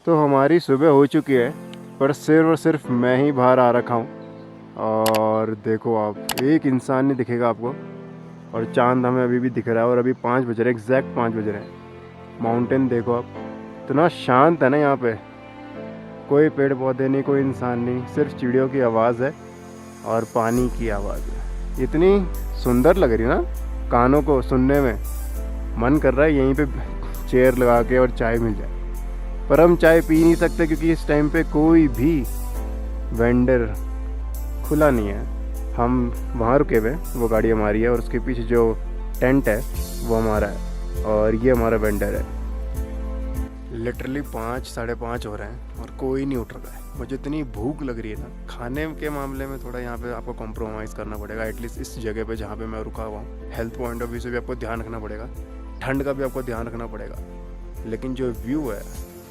तो हमारी सुबह हो चुकी है, पर सिर्फ और सिर्फ मैं ही बाहर आ रखा हूँ। और देखो आप, एक इंसान नहीं दिखेगा आपको, और चांद हमें अभी भी दिख रहा है। और अभी 5 बज रहे हैं, एग्जैक्ट 5 बज रहे हैं। माउंटेन देखो आप, इतना शांत है ना यहाँ पे। कोई पेड़ पौधे नहीं, कोई इंसान नहीं, सिर्फ चिड़ियों की आवाज़ है और पानी की आवाज़ है। इतनी सुंदर लग रही है ना, कानों को सुनने में। मन कर रहा है यहीं पे चेयर लगा के और चाय मिल जाए, पर हम चाय पी नहीं सकते क्योंकि इस टाइम पे कोई भी वेंडर खुला नहीं है। हम वहाँ रुके हुए, वो गाड़ी हमारी है और उसके पीछे जो टेंट है वो हमारा है, और ये हमारा वेंडर है। लिटरली 5 साढ़े 5 हो रहे हैं और कोई नहीं उठ रहा है। मुझे इतनी भूख लग रही है ना, खाने के मामले में थोड़ा यहाँ पे आपको कॉम्प्रोमाइज़ करना पड़ेगा, एटलीस्ट इस जगह पे जहाँ पे मैं रुका हुआ हूँ। हेल्थ पॉइंट ऑफ व्यू से भी आपको ध्यान रखना पड़ेगा, ठंड का भी आपको ध्यान रखना पड़ेगा। लेकिन जो व्यू है,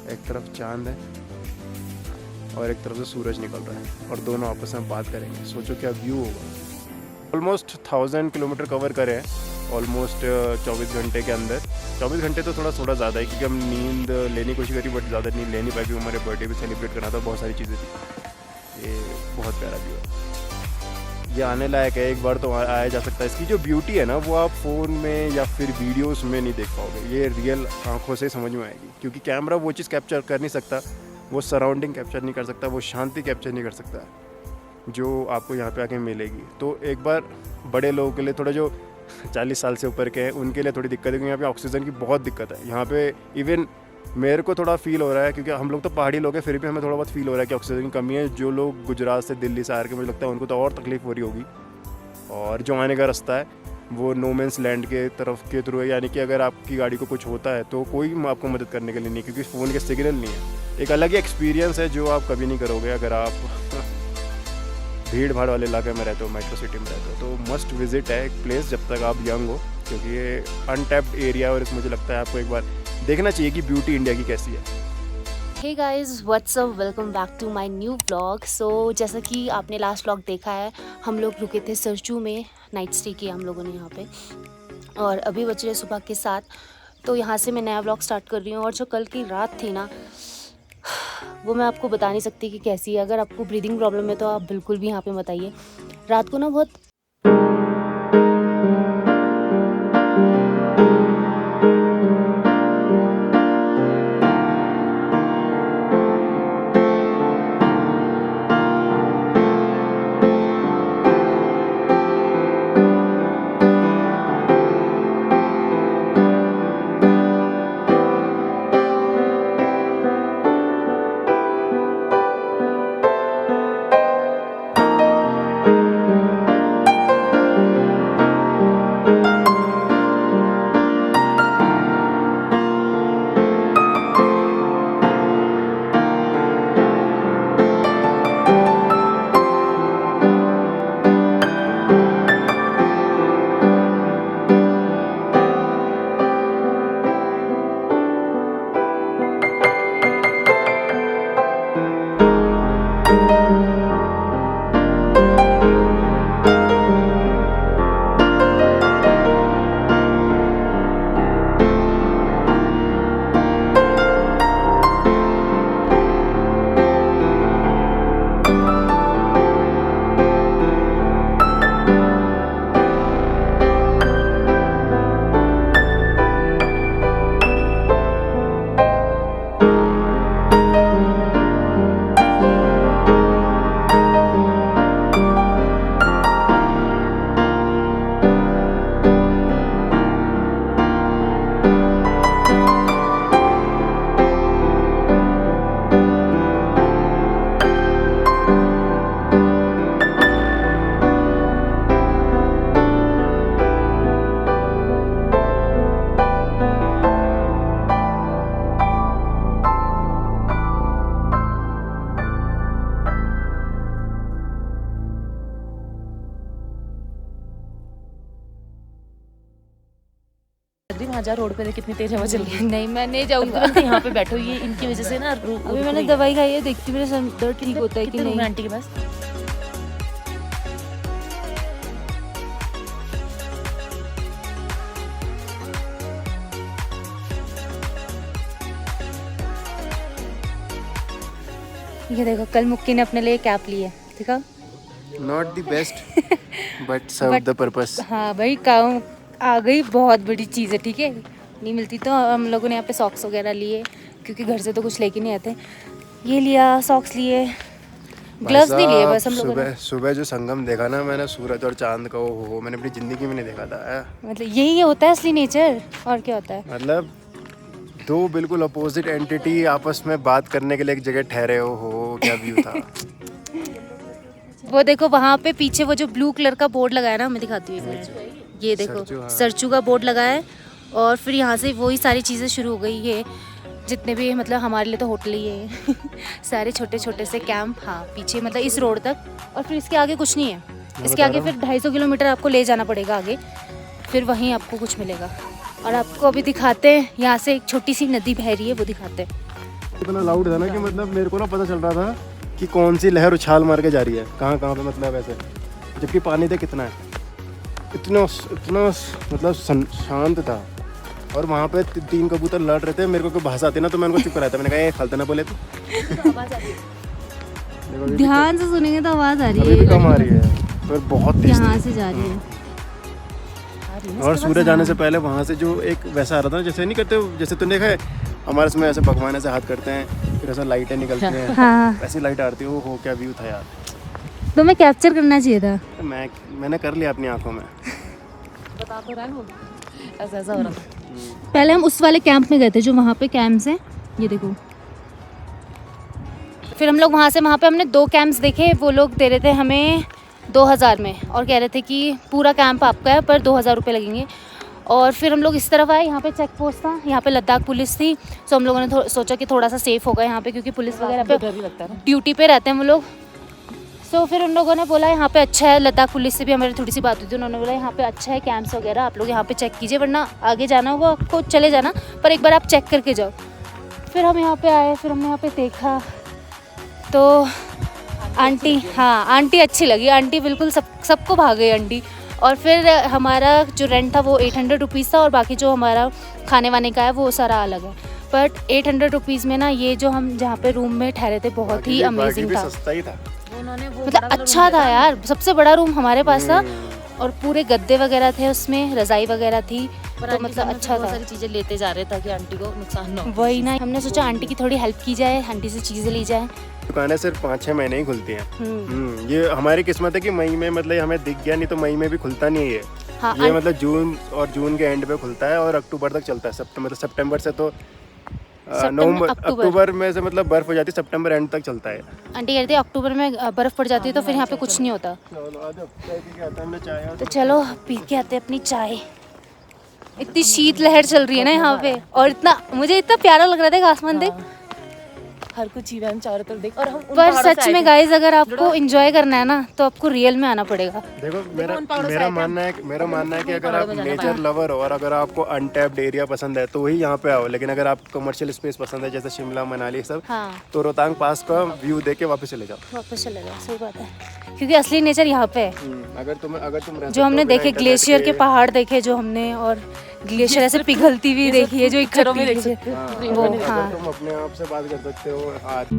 एक तरफ चांद है और एक तरफ से सूरज निकल रहा है, और दोनों आपस में बात करेंगे। सोचो क्या व्यू होगा। ऑलमोस्ट 1000 किलोमीटर कवर करे हैं ऑलमोस्ट 24 घंटे के अंदर। 24 घंटे तो थोड़ा ज़्यादा है, क्योंकि हम नींद लेने की कोशिश करी, बट ज़्यादा नींद ले नहीं पाई क्योंकि हमारे बर्थडे भी सेलिब्रेट करना था, बहुत सारी चीज़ें थी। ये बहुत प्यारा व्यू है, ये आने लायक है, एक बार तो आया जा सकता है। इसकी जो ब्यूटी है ना, वो आप फ़ोन में या फिर वीडियोस में नहीं देख पाओगे, ये रियल आंखों से समझ में आएगी। क्योंकि कैमरा वो चीज़ कैप्चर कर नहीं सकता, वो सराउंडिंग कैप्चर नहीं कर सकता, वो शांति कैप्चर नहीं कर सकता जो आपको यहाँ पे आके मिलेगी। तो एक बार बड़े लोगों के लिए, थोड़ा जो 40 साल से ऊपर के हैं, उनके लिए थोड़ी दिक्कत है, क्योंकि यहाँ पे ऑक्सीजन की बहुत दिक्कत है। यहाँ पे इवन मेरे को थोड़ा फील हो रहा है, क्योंकि हम लोग तो पहाड़ी लोग हैं, फिर भी हमें थोड़ा बहुत फील हो रहा है कि ऑक्सीजन की कमी है। जो लोग गुजरात से दिल्ली से आ के, मुझे लगता है उनको तो और तकलीफ हो रही होगी। और जो आने का रास्ता है वो नो मैंस लैंड के तरफ के थ्रू है, यानी कि अगर आपकी गाड़ी को कुछ होता है तो कोई आपको मदद करने के लिए नहीं, क्योंकि फ़ोन के सिग्नल नहीं है। एक अलग ही एक्सपीरियंस है जो आप कभी नहीं करोगे अगर आप भीड़ भाड़ वाले इलाके में रहते हो, मेट्रो सिटी में रहते हो। तो मस्ट विजिट है एक प्लेस जब तक आप यंग हो, क्योंकि ये अनटैप्ड एरिया, और मुझे लगता है आपको एक बार देखना चाहिए कि ब्यूटी इंडिया की कैसी है। Hey guys, what's up, welcome back to my new vlog. So जैसा कि आपने लास्ट व्लॉग देखा है, हम लोग रुके थे सरचू में, नाइट स्टे किया हम लोगों ने यहाँ पे, और अभी बज रहे सुबह के 7। तो यहाँ से मैं नया व्लॉग स्टार्ट कर रही हूँ। और जो कल की रात थी ना, वो मैं आपको बता नहीं सकती कि कैसी है। अगर आपको ब्रीदिंग प्रॉब्लम है तो आप बिल्कुल भी यहाँ पे मत आइए। रात को ना बहुत वहाँ जा, रोड पे कितनी तेज हवा चल रही है। नहीं, मैं नहीं जाऊंगा। यहाँ पे बैठो, ये इनकी वजह से ना अभी मैंने दवाई खाई है, देखती हूँ मेरा सर दर्द ठीक होता है कि नहीं। आंटी के पास ये देखो कल मुक्की ने अपने लिए कैप ली है, देखा। Not the best but serve the purpose. हाँ भाई, काम आ गई, बहुत बड़ी चीज़ है, ठीक है। नहीं मिलती तो हम लोगों ने यहाँ पे सॉक्स वगैरह लिए, क्योंकि घर से तो कुछ लेके नहीं आते। ये लिया, सॉक्स लिए, ग्लव्स नहीं लिए बस हम लोगों ने। सुबह जो संगम देखा ना मैंने, सूरज और चांद का, वो मैंने अपनी ज़िंदगी में नहीं देखा था। मतलब यही होता है असली नेचर, और क्या होता है। मतलब दो बिल्कुल अपोजिट एंटिटी आपस में बात करने के लिए एक जगह ठहरे हो, क्या व्यू था। वो देखो वहाँ पे पीछे वो जो ब्लू कलर का बोर्ड लगाया ना, मैं दिखाती हूँ एक मिनट। ये देखो सरचू, हाँ। सरचू का बोर्ड लगा है, और फिर यहाँ से वही सारी चीज़ें शुरू हो गई। ये जितने भी मतलब हमारे लिए तो होटल ही है सारे छोटे छोटे से कैंप, हाँ पीछे मतलब इस रोड तक, और फिर इसके आगे कुछ नहीं है। इसके आगे फिर 250 किलोमीटर आपको ले जाना पड़ेगा आगे, फिर वहीं आपको कुछ मिलेगा। और आपको अभी दिखाते हैं, यहाँ से एक छोटी सी नदी बह रही है, वो दिखाते हैं। इतना लाउड था ना कि मतलब मेरे को ना पता चल रहा था कि कौन सी लहर उछाल मार के जा रही है, कहाँ कहाँ पे, मतलब ऐसे, जबकि पानी तो कितना है, इतना इतना मतलब शांत था। और वहाँ पे 3 कबूतर लड़ रहे थे, मेरे को कोई भाषा आती ना तो मैं उनको चुप कराता, मैंने कहा ये फालतू ना बोले तो। ध्यान से सुनेंगे तो आवाज आ रही अभी भी है, कम आ रही है, पर बहुत तेज यहाँ थी। से जा रही है। और सूरज आने से पहले वहाँ से जो एक वैसा आ रहा था, जैसे नहीं करते, जैसे तुमने देखा है हमारे इसमें ऐसे भगवान ऐसे हाथ करते हैं, फिर ऐसा लाइटें निकलती हैं, हाँ, ऐसी लाइट आती है, वो क्या व्यू था यार। तो मैं कैप्चर करना चाहिए था। मैंने कर लिया अपनी आंखों में। बता तो रहा है वो, ऐसा ऐसा हो रहा था। पहले हम उस वाले कैंप में गए थे जो वहाँ पे कैंप्स हैं, ये देखो। फिर हम लोग वहाँ पे हमने 2 कैंप्स देखे। वो लोग दे रहे थे हमें 2000 में, और कह रहे थे कि पूरा कैंप आपका है पर 2000 रुपये लगेंगे। और फिर हम लोग इस तरफ आए, यहाँ पे चेक पोस्ट था, यहाँ पे लद्दाख पुलिस थी। सो हम लोगों ने सोचा कि थोड़ा सा सेफ होगा यहाँ पे, क्योंकि पुलिस वगैरह पे डर भी लगता है ना। ड्यूटी पे रहते हैं वो लोग। सो फिर उन लोगों ने बोला यहाँ पे अच्छा है, लद्दाख पुलिस से भी हमारी थोड़ी सी बात हुई थी। उन्होंने बोला यहाँ पे अच्छा है कैंप्स वगैरह, आप लोग यहाँ पे चेक कीजिए, वरना आगे जाना होगा आपको चले जाना, पर एक बार आप चेक करके जाओ। फिर हम यहाँ पे आए, फिर हमने यहाँ पे देखा तो आंटी, हाँ आंटी अच्छी लगी, आंटी बिल्कुल सबको भाग गई आंटी। और फिर हमारा जो रेंट था वो 800 रुपीज़ था, और बाकी जो हमारा खाने वाने का है वो सारा अलग है। बट 800 रुपीज़ में ना ये जो हम जहाँ पे रूम में ठहरे थे बहुत ही अमेजिंग था, सस्ता ही था, मतलब अच्छा था यार। सबसे बड़ा रूम हमारे पास था, और पूरे गद्दे वगैरह थे उसमें, रज़ाई वगैरह थी, तो मतलब अच्छा था। सारी चीजें लेते जा रहे ताकि आंटी को नुकसान ना हो। वही ना, हमने सोचा आंटी की थोड़ी हेल्प की जाए, आंटी से चीज़ें ली जाए। दुकानें सिर्फ 5-6 महीने ही खुलती हैं। ये हमारी किस्मत है कि मई में मतलब हमें दिख गया, नहीं तो मई में भी खुलता नहीं है ये। हाँ, ये मतलब जून के एंड पे खुलता है और अक्टूबर तक चलता है। सितंबर से तो नवंबर, अक्टूबर में से मतलब बर्फ हो जाती है, सितंबर एंड तक चलता है। आंटी कहती है अक्टूबर में बर्फ़ पड़ जाती है तो फिर यहाँ पे कुछ नहीं होता। तो चलो पी के आते हैं अपनी चाय। इतनी शीत लहर चल रही है ना यहाँ पे, और मुझे इतना प्यारा लग रहा था आसमान देख। हर कुछ चीजें हम चारों तरफ देख, और हम उन पर पहाड़ों से सच आए में थे। गाइस अगर आपको एंजॉय करना है ना तो आपको रियल में आना पड़ेगा। देखो उन पहाड़ों से मेरा आए थे मानना है कि अगर पहाड़ों आप में जाना नेचर लवर हो और अगर आपको अनटैप्ड एरिया पसंद है तो वही यहाँ पे आओ। लेकिन अगर आप कमर्शियल स्पेस पसंद है जैसे शिमला मनाली सब, हाँ, तो रोहतांग पास का व्यू देख के वापस चले जाओ। वापस चले जाओ, सही बात है, क्योंकि असली नेचर यहाँ पे है। अगर तुम रह जो हमने सकते हो देखे बिना ग्लेशियर के इंटरनेट पहाड़ देखे जो हमने, और ग्लेशियर ऐसे पिघलती हुई देखी है जो पिक्चरों में देख इकट्ठी सकते हाँ, हो। वो, अगर हाँ। तुम अपने आप से बात कर सकते हो आज।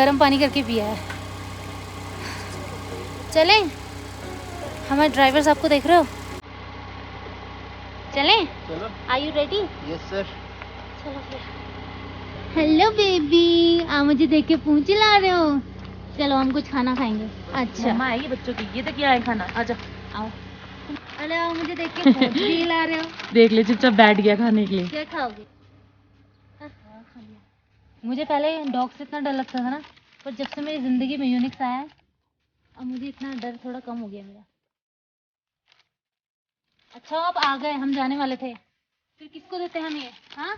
गर्म पानी करके पिया है। चलें? हमारे ड्राइवर साहब को देख रहे हो? चलें? चलो। Are you ready? Yes sir. चलो फिर। हेलो बेबी, आप मुझे देख के पूंछ ला रहे हो? चलो हम कुछ खाना खाएंगे। अच्छा मम्मा आएगी बच्चों की, ये तो क्या है खाना, आजा आओ। अरे आप मुझे देख के पूंछ भी ला रहे हो? देख ले, चुपचाप बैठ गया खाने के लिए। क्या खाओगे? मुझे पहले डॉग से इतना डर लगता था ना, पर जब से मेरी ज़िंदगी में यूनिक्स आया है, अब मुझे इतना डर थोड़ा कम हो गया मेरा। अच्छा आप आ गए, हम जाने वाले थे, फिर किसको देते हम ये? हाँ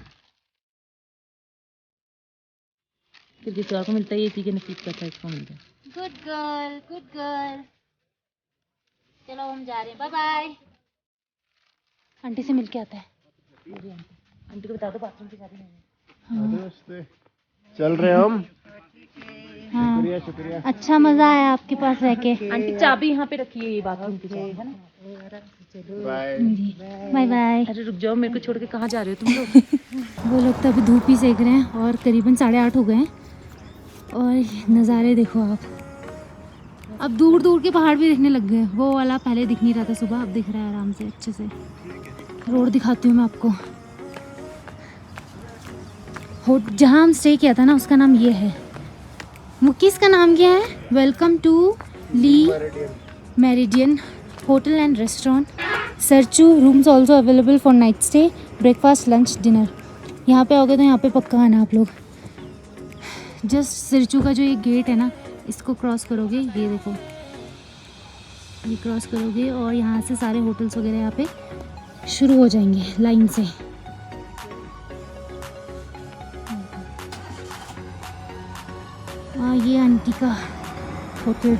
फिर जिस को मिलता है ये इसी के नसीब का था, इसको मिलता है। Good girl, good girl. चलो हम जा रहे हैं, बाय बाय। आंटी से मिलके आता है। आंटी को बता दो बाथरूम की चाबी नहीं है। दोस्त चल रहे हम। हाँ शुक्रिया शुक्रिया। अच्छा मज़ा आया आपके पास रह के। आंटी चाबी यहाँ पे रखी है, ये बाथरूम की चाबी है ना। बाय। Bye bye. अरे रुक जाओ, मेरे को छोड़ के कहाँ जा रहे हो तुम लोग? वो लोग तो अभी धूप ही सेक रहे हैं और करीबन 8:30 हो गए हैं। और नज़ारे देखो आप, अब दूर दूर के पहाड़ भी दिखने लग गए। वो वाला पहले दिख नहीं रहा था सुबह, अब दिख रहा है आराम से अच्छे से। रोड दिखाती हूँ मैं आपको। जहाँ हम स्टे किया था ना, उसका नाम ये है। मुक्कीस का नाम क्या है? Welcome to Le Meridien hotel and restaurant Sarchu. Rooms also available for night stay, breakfast lunch dinner. यहाँ पे आओगे तो यहाँ पे पक्का आना आप लोग। जस्ट सरचू का जो ये गेट है ना, इसको क्रॉस करोगे, ये देखो, ये क्रॉस करोगे और यहाँ से सारे होटल्स वगैरह यहाँ पे शुरू हो जाएंगे लाइन से। ये आंटी का होटल।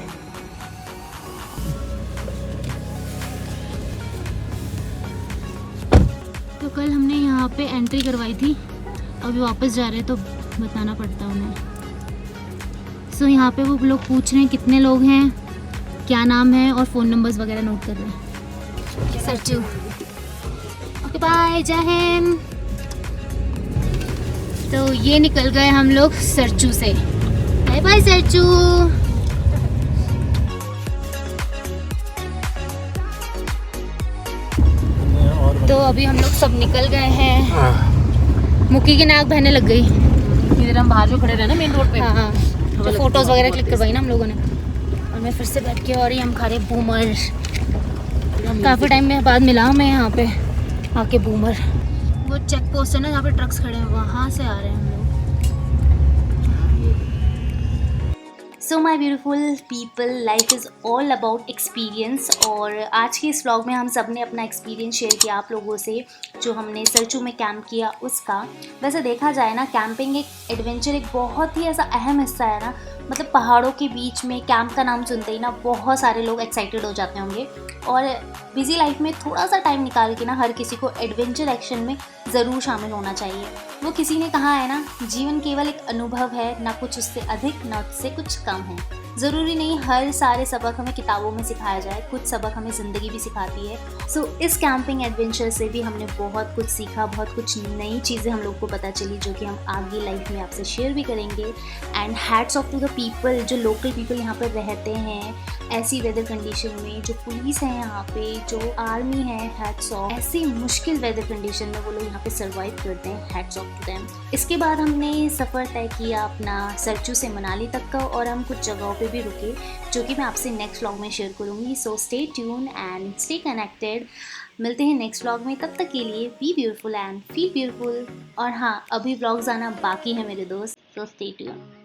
तो कल हमने यहाँ पे एंट्री करवाई थी, अभी वापस जा रहे हैं तो बताना पड़ता है उन्हें। सो यहाँ पे वो लोग पूछ रहे हैं कितने लोग हैं, क्या नाम है और फ़ोन नंबर्स वगैरह नोट कर रहे हैं। सरचू। ओके बाय, जय हिंद। तो ये निकल गए हम लोग सरचू से। Bye bye Sarchu. तो अभी हम लोग सब निकल गए हैं। मुक्की की नाक बहने लग गई। इधर हम बाहर जो खड़े रहे ना मेन रोड पे, हाँ, तो फोटोज वगैरह क्लिक करवाई ना हम लोगों ने। और मैं फिर से बैठ के, और ये हम खा रहे बूमर। काफ़ी टाइम में बाद मिला मैं यहाँ पे आके बूमर। वो चेक पोस्ट है ना, जहाँ पे ट्रक्स खड़े हैं, वहाँ से आ रहे हैं हम लोग। So my beautiful people, life is all about experience. और आज के इस व्लॉग में हम सब ने अपना एक्सपीरियंस शेयर किया आप लोगों से, जो हमने सरचू में कैंप किया उसका। वैसे देखा जाए ना, कैंपिंग एक एडवेंचर, एक बहुत ही ऐसा अहम हिस्सा है ना। मतलब पहाड़ों के बीच में कैंप का नाम सुनते ही ना बहुत सारे लोग एक्साइटेड हो जाते होंगे। और बिजी लाइफ में थोड़ा सा टाइम निकाल के ना हर किसी को एडवेंचर एक्शन में ज़रूर शामिल होना चाहिए। वो किसी ने कहा है ना, जीवन केवल एक अनुभव है, ना कुछ उससे अधिक ना उससे कुछ कम है। ज़रूरी नहीं हर सारे सबक हमें किताबों में सिखाया जाए, कुछ सबक हमें ज़िंदगी भी सिखाती है। सो इस कैंपिंग एडवेंचर से भी हमने बहुत कुछ सीखा, बहुत कुछ नई चीज़ें हम लोग को पता चली, जो कि हम आगे लाइफ में आपसे शेयर भी करेंगे। And hats off to the people, जो लोकल पीपल यहाँ पर रहते हैं ऐसी वेदर कंडीशन में, जो पुलिस है यहाँ पे, जो आर्मी है, हैट्स ऑफ। ऐसी मुश्किल वेदर कंडीशन में वो लोग यहाँ पे सर्वाइव करते हैं, हैट्स ऑफ टू देम। इसके बाद हमने सफ़र तय किया अपना सरचू से मनाली तक का, और हम कुछ जगहों पे भी रुके, जो कि मैं आपसे नेक्स्ट व्लॉग में शेयर करूँगी। So stay tune and stay connected. मिलते हैं नेक्स्ट व्लॉग में, तब तक के लिए B beautiful and feel beautiful. और हाँ, अभी व्लॉग्स आना बाकी है मेरे दोस्त, सो स्टे ट्यून।